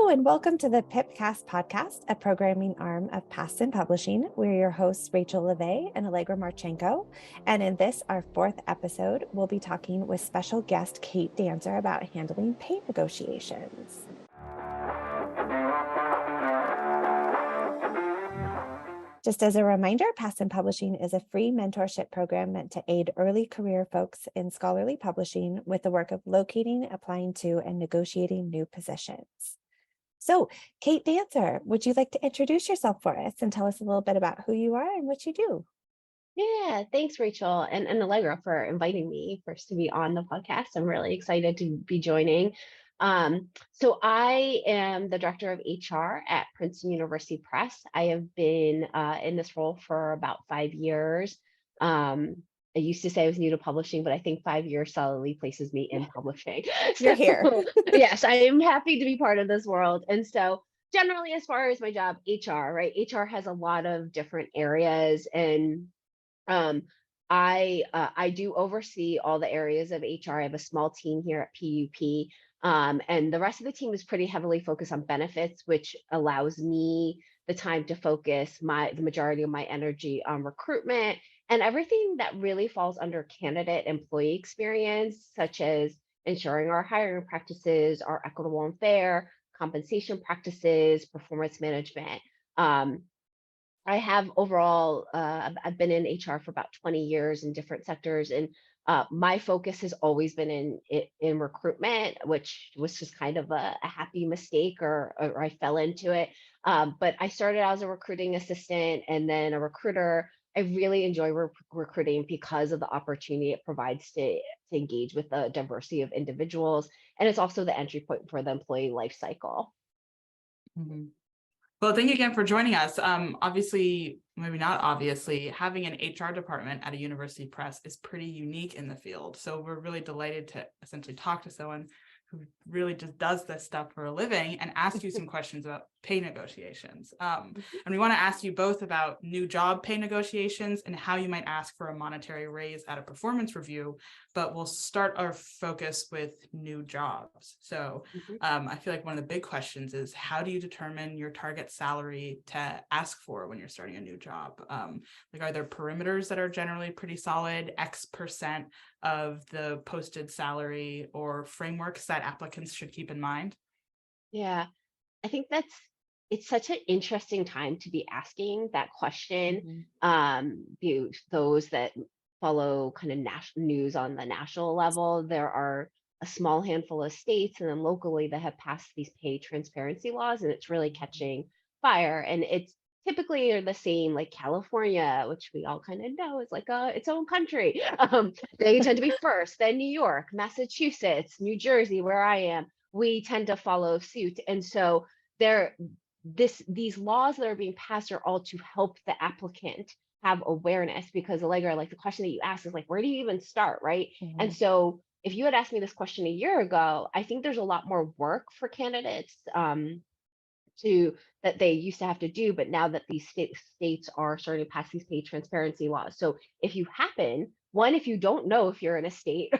Hello, and welcome to the PIPCast Podcast, a programming arm of Princeton Publishing. We're your hosts, Rachael Levay and Allegra Martschenko. And in this, our fourth episode, we'll be talking with special guest Kate Danser about handling pay negotiations. Just as a reminder, Princeton Publishing is a free mentorship program meant to aid early career folks in scholarly publishing with the work of locating, applying to, and negotiating new positions. So, Kate Danser, would you like to introduce yourself for us and tell us a little bit about who you are and what you do? Yeah, thanks, Rachael and Allegra for inviting me first to be on the podcast. I'm really excited to be joining. So I am the director of HR at Princeton University Press. I have been in this role for about 5 years. I used to say I was new to publishing, but I think 5 years solidly places me in publishing. You're here. Yes, I am happy to be part of this world. And so generally, as far as my job, HR, right? HR has a lot of different areas, and um, I do oversee all the areas of HR. I have a small team here at PUP, and the rest of the team is pretty heavily focused on benefits, which allows me the time to focus the majority of my energy on recruitment and everything that really falls under candidate employee experience, such as ensuring our hiring practices are equitable and fair, compensation practices, performance management. Um, I have overall, I've been in HR for about 20 years in different sectors, and my focus has always been in recruitment, which was just kind of a happy mistake, or I fell into it. But I started out as a recruiting assistant and then a recruiter. I really enjoy recruiting because of the opportunity it provides to engage with the diversity of individuals, and it's also the entry point for the employee life cycle. Mm-hmm. Well, thank you again for joining us. Obviously, maybe not obviously, having an HR department at a university press is pretty unique in the field. So we're really delighted to essentially talk to someone who really just does this stuff for a living and ask you some questions about pay negotiations. And we want to ask you both about new job pay negotiations and how you might ask for a monetary raise at a performance review, but we'll start our focus with new jobs. So I feel like one of the big questions is, how do you determine your target salary to ask for when you're starting a new job? Like, are there perimeters that are generally pretty solid, X% of the posted salary, or frameworks that applicants should keep in mind? Yeah, I think it's such an interesting time to be asking that question. Those that follow kind of national news on the national level, there are a small handful of states and then locally that have passed these pay transparency laws, and it's really catching fire. And it's typically are the same, like California, which we all kind of know is like its own country. They tend to be first, then New York, Massachusetts, New Jersey, where I am. We tend to follow suit, and so these laws that are being passed are all to help the applicant have awareness, because Allegra, like the question that you asked is like, where do you even start, right? And so if you had asked me this question a year ago, I think there's a lot more work for candidates that they used to have to do, but now that these states are starting to pass these pay transparency laws. So if you don't know if you're in a state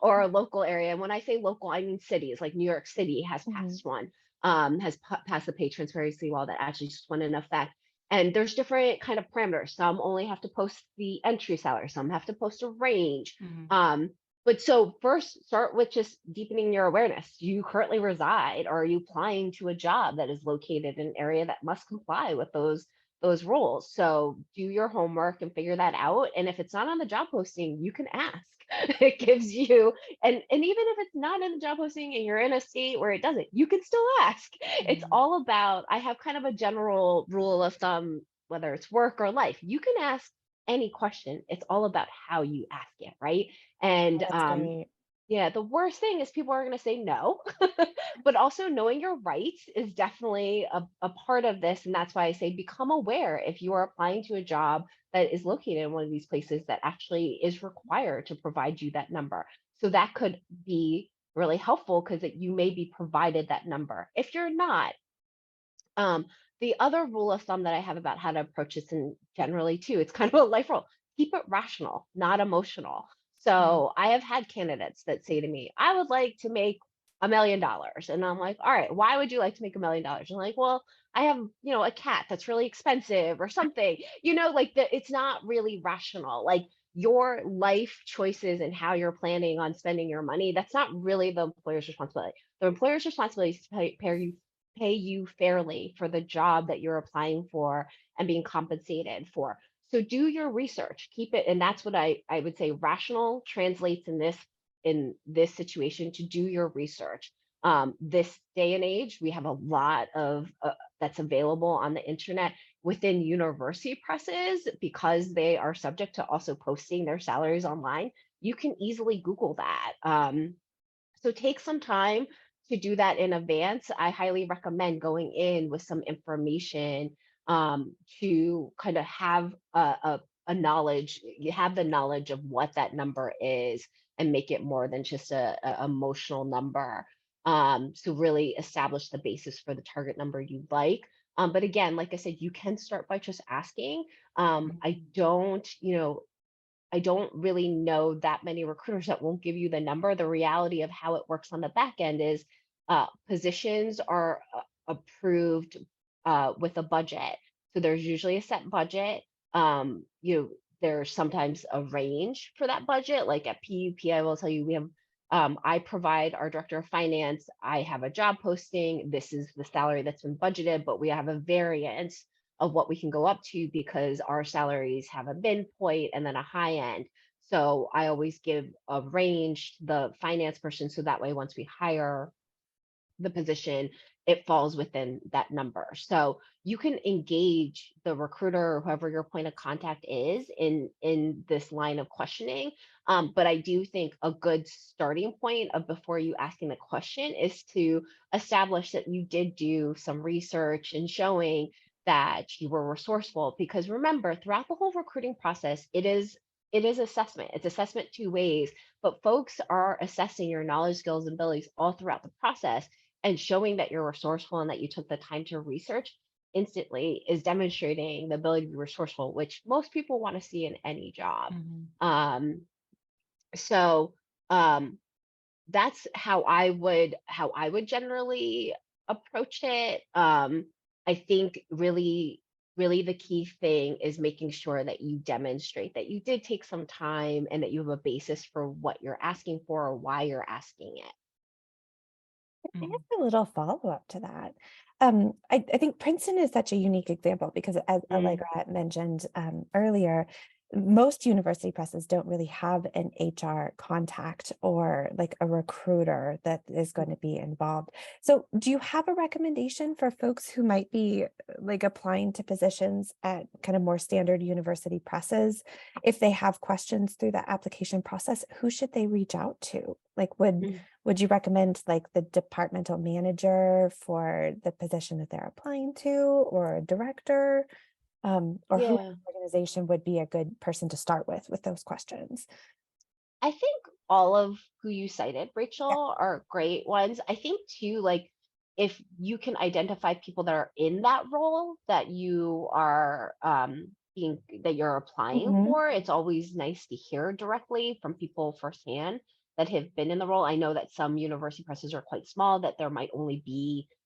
or a local area, and when I say local, I mean cities, like New York City has passed one, passed the pay transparency law that actually just went in effect. And there's different kind of parameters. Some only have to post the entry salary, some have to post a range. But so first, start with just deepening your awareness. Do you currently reside, or are you applying to a job that is located in an area that must comply with those rules? So do your homework and figure that out. And if it's not on the job posting, you can ask. It gives you, and even if it's not in the job posting and you're in a state where it doesn't, you can still ask. It's all about, I have kind of a general rule of thumb, whether it's work or life, you can ask any question. It's all about how you ask it, right? And yeah, the worst thing is people are going to say no, but also knowing your rights is definitely a part of this. And that's why I say become aware if you are applying to a job that is located in one of these places that actually is required to provide you that number. So that could be really helpful, because you may be provided that number. If you're not, the other rule of thumb that I have about how to approach this, and generally too, it's kind of a life rule: keep it rational, not emotional. So I have had candidates that say to me, I would like to make $1 million. And I'm like, all right, why would you like to make $1 million? And like, well, I have, a cat that's really expensive or something, like it's not really rational. Like your life choices and how you're planning on spending your money, that's not really the employer's responsibility. The employer's responsibility is to pay you fairly for the job that you're applying for and being compensated for. So do your research, keep it, and that's what I would say rational translates in this situation to do your research. This day and age, we have a lot of that's available on the internet within university presses because they are subject to also posting their salaries online. You can easily Google that. So take some time to do that in advance. I highly recommend going in with some information to kind of have a knowledge, you have the knowledge of what that number is and make it more than just a emotional number. So really establish the basis for the target number you like. But again, like I said, you can start by just asking. I don't really know that many recruiters that won't give you the number. The reality of how it works on the back end is positions are approved with a budget. So there's usually a set budget. There's sometimes a range for that budget. Like at PUP, I will tell you, we have I provide our director of finance. I have a job posting. This is the salary that's been budgeted, but we have a variance of what we can go up to because our salaries have a midpoint and then a high end. So I always give a range to the finance person. So that way, once we hire the position, it falls within that number. So you can engage the recruiter or whoever your point of contact is in this line of questioning. But I do think a good starting point of before you asking the question is to establish that you did do some research and showing that you were resourceful. Because remember, throughout the whole recruiting process, it is assessment. It's assessment two ways, but folks are assessing your knowledge, skills, and abilities all throughout the process, and showing that you're resourceful and that you took the time to research instantly is demonstrating the ability to be resourceful, which most people want to see in any job. So that's how I would generally approach it. I think really the key thing is making sure that you demonstrate that you did take some time and that you have a basis for what you're asking for or why you're asking it. I have a little follow-up to that. I think Princeton is such a unique example because as Allegra mentioned earlier, most university presses don't really have an HR contact or like a recruiter that is going to be involved. So do you have a recommendation for folks who might be like applying to positions at kind of more standard university presses? If they have questions through the application process, who should they reach out to? Like would you recommend like the departmental manager for the position that they're applying to, or a director? Or who in the organization would be a good person to start with those questions? I think all of who you cited, Rachel, are great ones. I think too, like if you can identify people that are in that role that you are that you're applying for, it's always nice to hear directly from people firsthand that have been in the role. I know that some university presses are quite small, that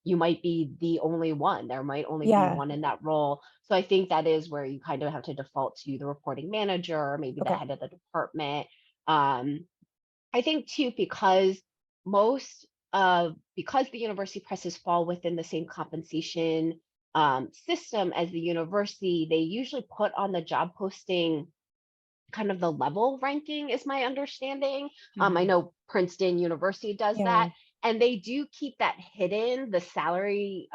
you might be the only one. There might only be one in that role. So I think that is where you kind of have to default to the reporting manager or maybe the head of the department. I think too, because because the university presses fall within the same compensation system as the university, they usually put on the job posting kind of the level ranking is my understanding. I know Princeton University does that, and they do keep that hidden, the salary,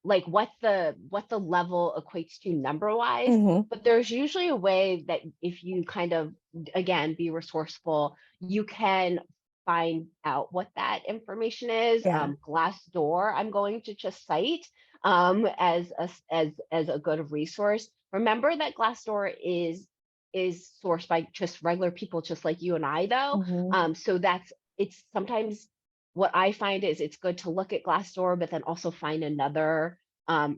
like what the level equates to number wise. But there's usually a way that if you kind of, again, be resourceful, you can find out what that information is. Glassdoor, I'm going to just cite as a good resource. Remember that Glassdoor is sourced by just regular people just like you and I though. So it's sometimes what I find is it's good to look at Glassdoor, but then also find another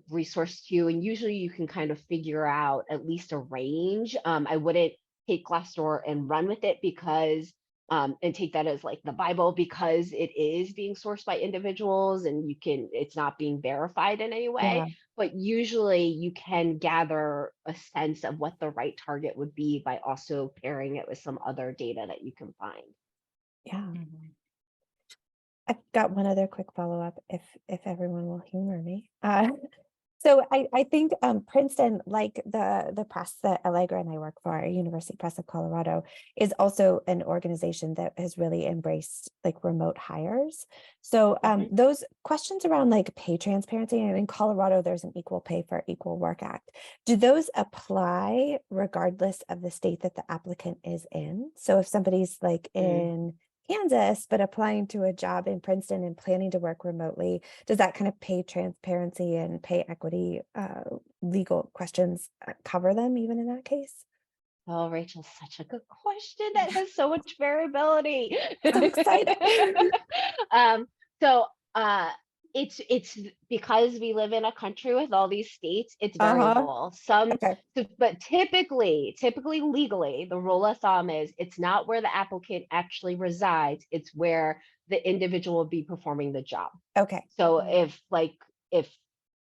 resource too. And usually you can kind of figure out at least a range. I wouldn't take Glassdoor and run with it because and take that as like the Bible, because it is being sourced by individuals and it's not being verified in any way. Yeah. But usually you can gather a sense of what the right target would be by also pairing it with some other data that you can find. Yeah. Mhm. I've got one other quick follow-up if everyone will humor me. So I think Princeton, like the press that Allegra and I work for, University Press of Colorado, is also an organization that has really embraced like remote hires. So those questions around like pay transparency, and in Colorado, there's an Equal Pay for Equal Work Act. Do those apply regardless of the state that the applicant is in? So if somebody's like in Kansas, but applying to a job in Princeton and planning to work remotely, does that kind of pay transparency and pay equity legal questions cover them even in that case? Oh, Rachel, such a good question that has so much variability. So excited. So it's because we live in a country with all these states, it's variable. Okay. But typically legally, the rule of thumb is it's not where the applicant actually resides, it's where the individual will be performing the job. Okay. So if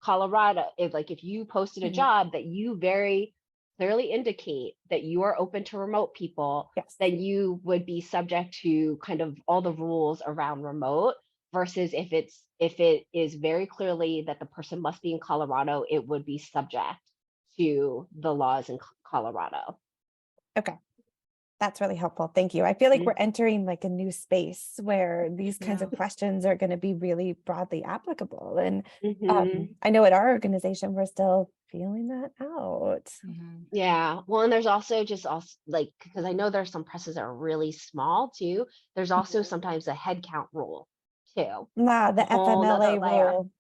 Colorado, if you posted a job that you very clearly indicate that you are open to remote people, Yes. then you would be subject to kind of all the rules around remote, versus if it is very clearly that the person must be in Colorado, it would be subject to the laws in Colorado. Okay. That's really helpful. Thank you. I feel like Mhm. we're entering like a new space where these kinds of questions are going to be really broadly applicable. And I know at our organization, we're still feeling that out. Yeah. Well, and there's also like, because I know there's some presses that are really small too. There's also sometimes a head count rule too. Nah, the A whole nother FMLA layer. rule.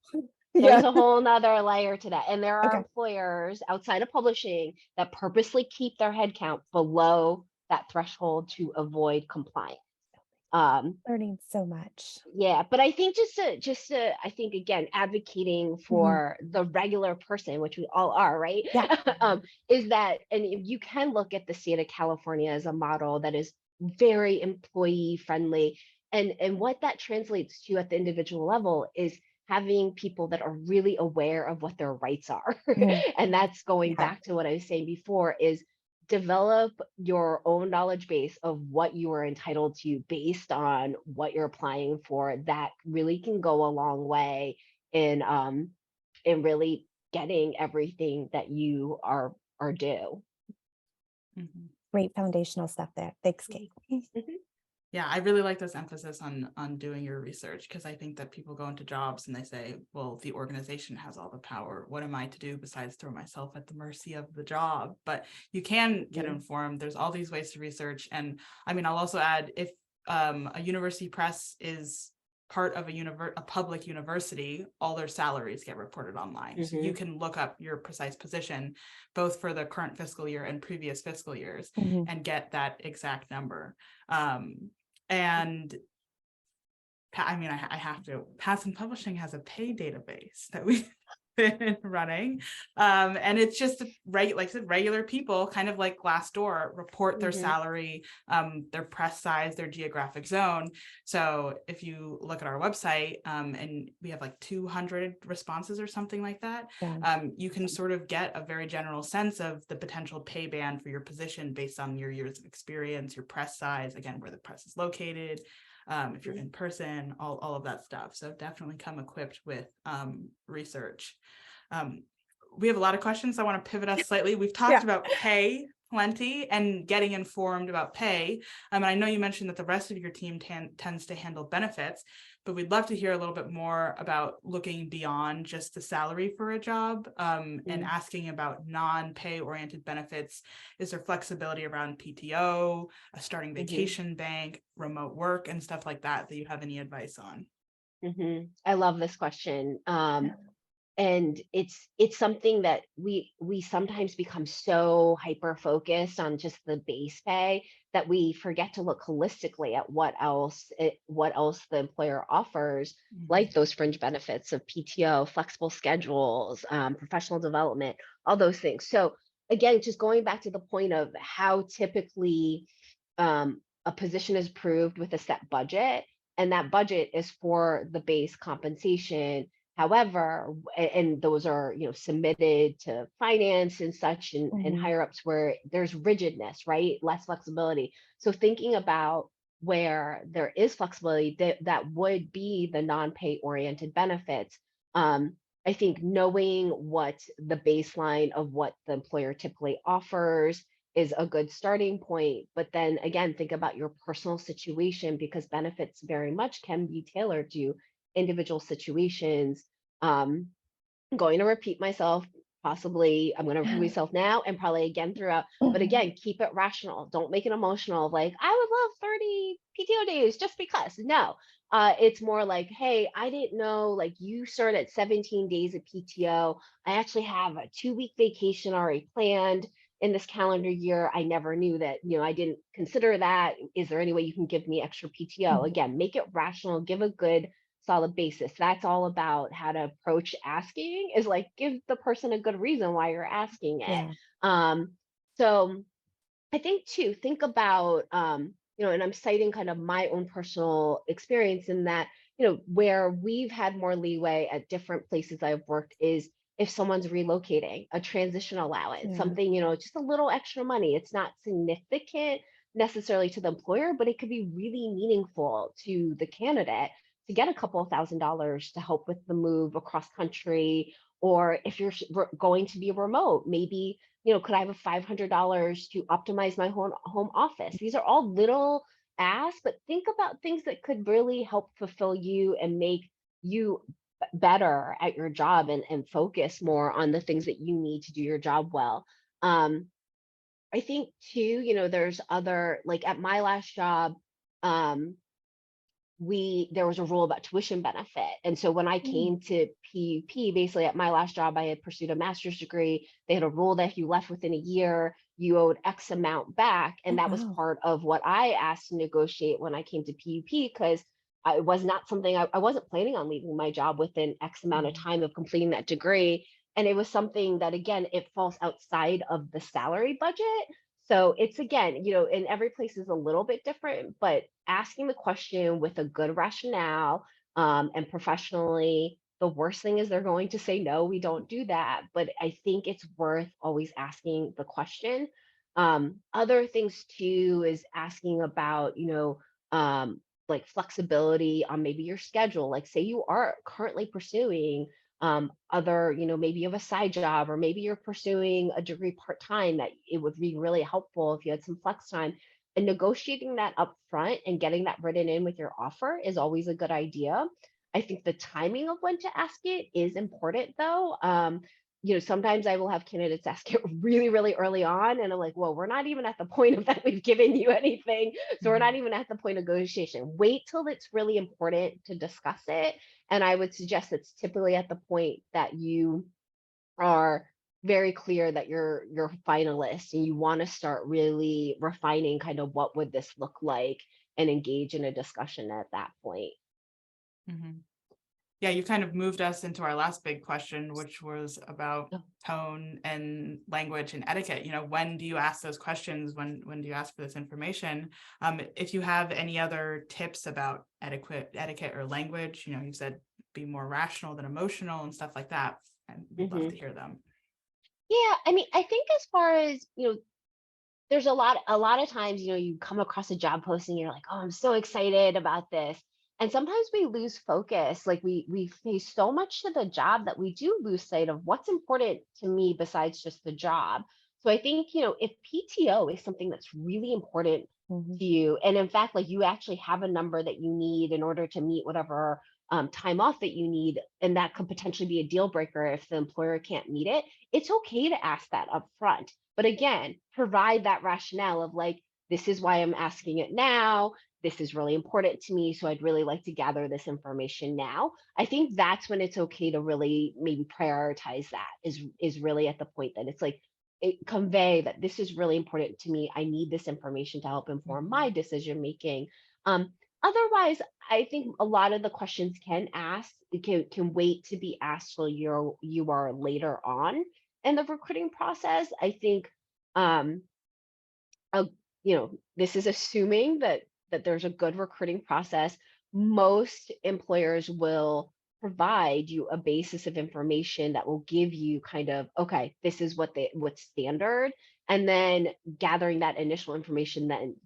There's a whole nother layer to that. And there are Okay. employers outside of publishing that purposely keep their head count below that threshold to avoid compliance. Learning so much. Yeah, but I think I think again, advocating for the regular person, which we all are, right? Yeah. Is that, and you can look at the state of California as a model that is very employee friendly. And what that translates to at the individual level is having people that are really aware of what their rights are. And that's going back to what I was saying before, is develop your own knowledge base of what you are entitled to based on what you're applying for. That really can go a long way in really getting everything that you are due. Great foundational stuff there. Thanks, Kate. Yeah, I really like this emphasis on doing your research, because I think that people go into jobs and they say, well, the organization has all the power. What am I to do besides throw myself at the mercy of the job? But you can get informed. There's all these ways to research. And I mean, I'll also add, if a university press is part of a public university, all their salaries get reported online. So you can look up your precise position, both for the current fiscal year and previous fiscal years, and get that exact number. And I mean, I have to, Princeton Publishing has a pay database that we've been running. And it's just like I said, regular people, kind of like Glassdoor, report their salary, their press size, their geographic zone. So if you look at our website, and we have like 200 responses or something like that, you can sort of get a very general sense of the potential pay band for your position based on your years of experience, your press size, again, where the press is located, if you're in person, all of that stuff. So definitely come equipped with research. We have a lot of questions. I want to pivot us slightly. We've talked about pay plenty and getting informed about pay. And I know you mentioned that the rest of your team tends to handle benefits, but we'd love to hear a little bit more about looking beyond just the salary for a job, and asking about non-pay oriented benefits. Is there flexibility around PTO, a starting vacation bank, remote work, and stuff like that you have any advice on? I love this question. And it's something that we sometimes become so hyper focused on just the base pay that we forget to look holistically at what else the employer offers, like those fringe benefits of PTO, flexible schedules, professional development, all those things. So again, just going back to the point of how typically a position is approved with a set budget, and that budget is for the base compensation. However, and those are, submitted to finance and such, and Mhm. higher ups where there's rigidness, right? Less flexibility. So thinking about where there is flexibility, that would be the non-pay oriented benefits. I think knowing what the baseline of what the employer typically offers is a good starting point. But then again, think about your personal situation, because benefits very much can be tailored to individual situations. Um, I'm going to repeat myself. Possibly, I'm going to repeat myself now and probably again throughout. But again, keep it rational. Don't make it emotional. Like, I would love 30 PTO days just because. No, it's more like, hey, I didn't know, like, you start at 17 days of PTO. I actually have a 2-week vacation already planned in this calendar year. I never knew that, I didn't consider that. Is there any way you can give me extra PTO? Mhm. Again, make it rational, give a good solid basis. That's all about how to approach asking, is like, give the person a good reason why you're asking it. Yeah. So I think too, think about, and I'm citing kind of my own personal experience in that, where we've had more leeway at different places I've worked is if someone's relocating, a transition allowance, Yeah. something, just a little extra money. It's not significant necessarily to the employer, but it could be really meaningful to the candidate to get a couple of $1,000s to help with the move across country. Or if you're going to be remote, maybe, could I have a $500 to optimize my home office? These are all little asks, but think about things that could really help fulfill you and make you better at your job, and focus more on the things that you need to do your job well. Um, I think too, there's other, like at my last job, um, there was a rule about tuition benefit. And so when I Mm. came to PUP, basically at my last job, I had pursued a master's degree. They had a rule that if you left within a year, you owed X amount back. Oh, And that was wow. part of what I asked to negotiate when I came to PUP, because it was not something I wasn't planning on leaving my job within X amount of Mhm. time of completing that degree. And it was something that, again, it falls outside of the salary budget. So it's, again, and every place is a little bit different, but asking the question with a good rationale, and professionally. The worst thing is they're going to say, no, we don't do that. But I think it's worth always asking the question. Other things too is asking about, like flexibility on maybe your schedule. Like, say you are currently pursuing other, maybe you have a side job, or maybe you're pursuing a degree part-time, that it would be really helpful if you had some flex time, and negotiating that up front and getting that written in with your offer is always a good idea. I think the timing of when to ask it is important though. Sometimes I will have candidates ask it really, really early on, and I'm like, well, we're not even at the point of that we've given you anything. So we're not Mhm. even at the point of negotiation. Wait till it's really important to discuss it. And I would suggest it's typically at the point that you are very clear that you're a finalist, and you want to start really refining kind of what would this look like, and engage in a discussion at that point. Mhm. Yeah, you kind of moved us into our last big question, which was about Oh. tone and language and etiquette. When do you ask those questions? When do you ask for this information? If you have any other tips about etiquette or language, you said be more rational than emotional and stuff like that, and we'd love Hmm. to hear them. Yeah, I mean, I think as far as, there's a lot of times, you come across a job posting, you're like, oh, I'm so excited about this. And sometimes we lose focus. Like, we face so much to the job that we do lose sight of what's important to me besides just the job. So I think, if PTO is something that's really important Mhm. to you, and in fact, like, you actually have a number that you need in order to meet whatever time off that you need, and that could potentially be a deal breaker if the employer can't meet it, it's okay to ask that up front. But again, provide that rationale of, like, this is why I'm asking it now. This is really important to me. So I'd really like to gather this information now. I think that's when it's okay to really maybe prioritize that, is really at the point that it's like, convey that this is really important to me. I need this information to help inform my Mhm. decision making. Otherwise, I think a lot of the questions can wait to be asked till you are later on in the recruiting process. I think, um, a, this is assuming that there's a good recruiting process. Most employers will provide you a basis of information that will give you kind of, okay, this is what's standard, and then gathering that initial information then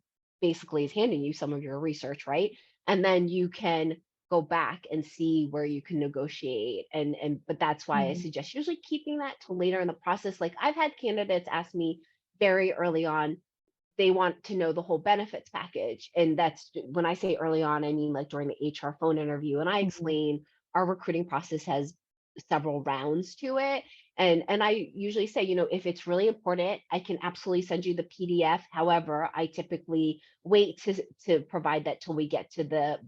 basically is handing you some of your research, right? And then you can go back and see where you can negotiate, but that's why I suggest usually keeping that till later in the process. Like, I've had candidates ask me very early on, they want to know the whole benefits package. And that's, when I say early on, I mean like during the HR phone interview. And I explain our recruiting process has several rounds to it. And I usually say, if it's really important, I can absolutely send you the PDF. However, I typically wait to provide that till we get to the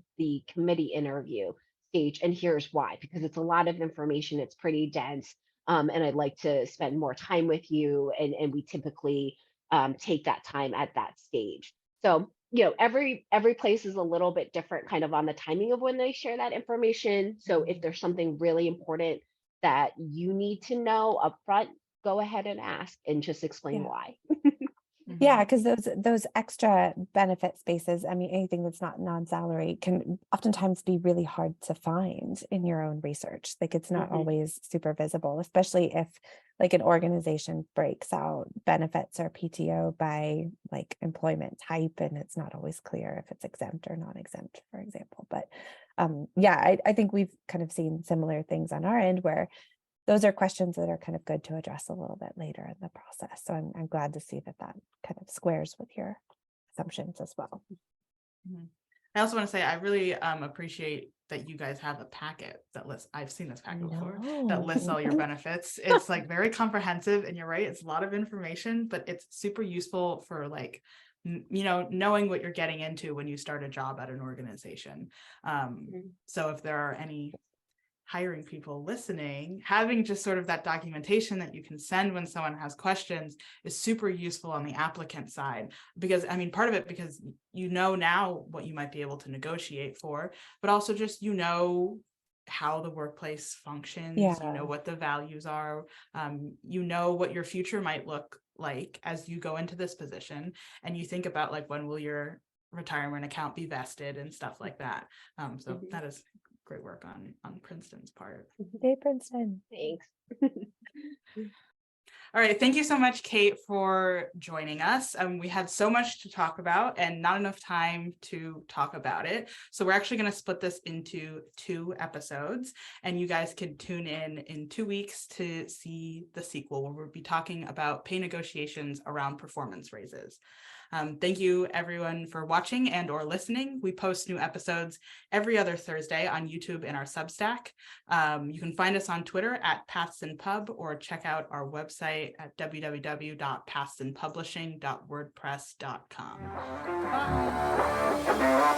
committee interview stage. And here's why: because it's a lot of information, it's pretty dense. And I'd like to spend more time with you. And we typically take that time at that stage. So, every place is a little bit different kind of on the timing of when they share that information. So if there's something really important that you need to know upfront, go ahead and ask and just explain why. Yeah, because those extra benefit spaces, I mean, anything that's not non-salary can oftentimes be really hard to find in your own research. Like, it's not always super visible, especially if like an organization breaks out benefits or PTO by like employment type, and it's not always clear if it's exempt or non-exempt, for example. But I think we've kind of seen similar things on our end where those are questions that are kind of good to address a little bit later in the process. So I'm glad to see that kind of squares with your assumptions as well. I also want to say I really appreciate that you guys have a packet that lists, I've seen this packet before, that lists all your benefits. It's like very comprehensive, and you're right, it's a lot of information, but it's super useful for like, knowing what you're getting into when you start a job at an organization. So if there are any hiring people listening, having just sort of that documentation that you can send when someone has questions is super useful on the applicant side, because I mean, part of it because now what you might be able to negotiate for, but also just how the workplace functions, what the values are, what your future might look like as you go into this position, and you think about like, when will your retirement account be vested and stuff like that. So that is great work on Princeton's part. Hey, Princeton. Thanks. All right. Thank you so much, Kate, for joining us. We had so much to talk about and not enough time to talk about it. So we're actually going to split this into 2 episodes, and you guys can tune in 2 weeks to see the sequel, where we'll be talking about pay negotiations around performance raises. Thank you everyone for watching and or listening. We post new episodes every other Thursday on YouTube and our Substack. You can find us on Twitter at PathsonPub, or check out our website at www.pathsonpublishing.wordpress.com. Bye.